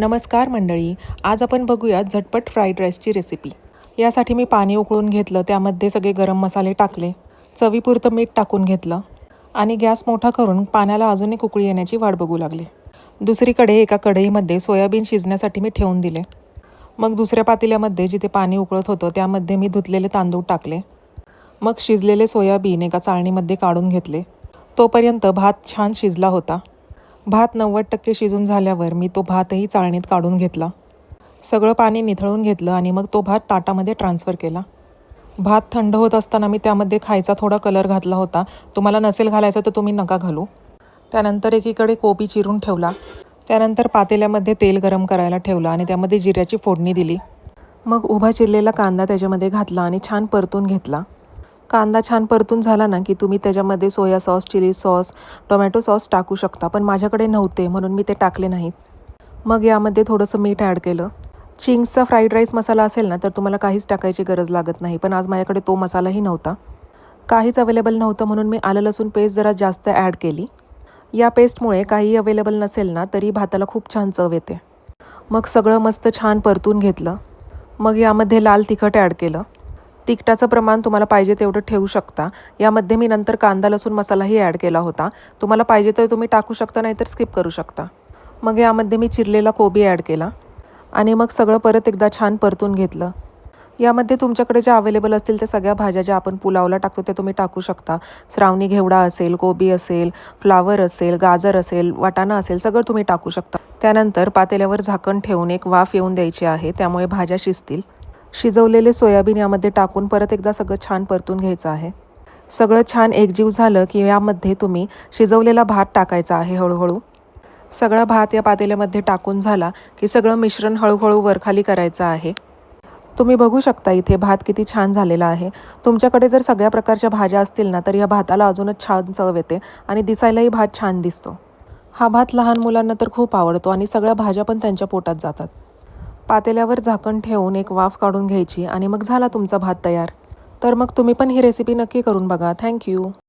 नमस्कार मंडळी, आज आपण बघूयात झटपट फ्राईड राईसची रेसिपी। यासाठी मी पाणी उकळून घेतलं, त्यामध्ये सगळे गरम मसाले टाकले, चवीपुरतं मीठ टाकून घेतलं आणि गॅस मोठा करून पाण्याला अजून एक उकळी येण्याची वाट बघू लागले। दुसरीकडे एका कढईमध्ये सोयाबीन शिजण्यासाठी मी ठेवून दिले। मग दुसऱ्या पातेल्यामध्ये जिथे पाणी उकळत होतं त्यामध्ये मी धुतलेले तांदूळ टाकले। मग शिजलेले सोयाबीन एका चाळणीमध्ये काढून घेतले। तोपर्यंत भात छान शिजला होता। भात 90% शिजून झाल्यावर मी तो भातही चाळणीत काढून घेतला। सगळं पाणी निथळून घेतलं आणि मग तो भात ताटामध्ये ट्रान्सफर केला। भात थंड होत असताना मी त्यामध्ये खायचा थोडा कलर घातला होता। तुम्हाला नसेल घालायचा तर तुम्ही नका घालू। त्यानंतर एकीकडे कोबी चिरून ठेवला। त्यानंतर पातेल्यामध्ये तेल गरम करायला ठेवलं आणि त्यामध्ये जिऱ्याची फोडणी दिली। मग उभा चिरलेला कांदा त्याच्यामध्ये घातला आणि छान परतून घेतला। कांदा छान परतून झाला ना की तुम्ही त्याच्यामध्ये soya sauce, chilli sauce, tomato sauce टाकू शकता, पण माझ्याकडे नव्हते म्हणून मी ते टाकले नाहीत। मग यामध्ये थोडंसं मीठ ॲड केलं। चिंग्सचा फ्राईड राईस मसाला असेल ना तर तुम्हाला काहीच टाकायची गरज लागत नाही, पण आज माझ्याकडे तो मसालाही नव्हता, काहीच अवेलेबल नव्हतं, म्हणून मी आलं लसूण पेस्ट जरा जास्त ॲड केली। या पेस्टमुळे काही अवेलेबल नसेल ना तरी भाताला खूप छान चव येते। मग सगळं मस्त छान परतून घेतलं। मग यामध्ये लाल तिखट ॲड केलं। तिखटाचं प्रमाण तुम्हाला पाहिजे तेवढं ठेवू शकता। यामध्ये मी नंतर कांदा लसूण मसालाही ॲड केला होता, तुम्हाला पाहिजे तर तुम्ही टाकू शकता, नाहीतर स्किप करू शकता। मग यामध्ये मी चिरलेला कोबी ॲड केला आणि मग सगळं परत एकदा छान परतून घेतलं। यामध्ये तुमच्याकडे ज्या अवेलेबल असतील त्या सगळ्या भाज्या ज्या आपण पुलावला टाकतो त्या तुम्ही टाकू शकता। श्रावणी घेवडा असेल, कोबी असेल, फ्लावर असेल, गाजर असेल, वाटाणा असेल, सगळं तुम्ही टाकू शकता। त्यानंतर पातेल्यावर झाकण ठेवून एक वाफ येऊन द्यायची आहे, त्यामुळे भाज्या शिजतील। शिजवलेले सोयाबीन यामध्ये टाकून परत एकदा सगळं छान परतून घ्यायचं आहे। सगळं छान एकजीव झालं की यामध्ये तुम्ही शिजवलेला भात टाकायचा आहे हळूहळू। सगळा भात या पातेल्यामध्ये टाकून झाला की सगळं मिश्रण हळूहळू वरखाली करायचं आहे। तुम्ही बघू शकता इथे भात किती छान झालेला आहे। तुमच्याकडे जर सगळ्या प्रकारच्या भाज्या असतील ना तर या भाताला अजूनच छान चव येते आणि दिसायलाही भात छान दिसतो। हा भात लहान मुलांना तर खूप आवडतो आणि सगळ्या भाज्या पण त्यांच्या पोटात जातात। पातेल्यावर झाकण ठेवून एक वाफ काढून घ्यायची आणि मग झाला तुमचा भात तयार। तर मग तुम्ही पण ही रेसिपी नक्की करून बघा। थँक्यू।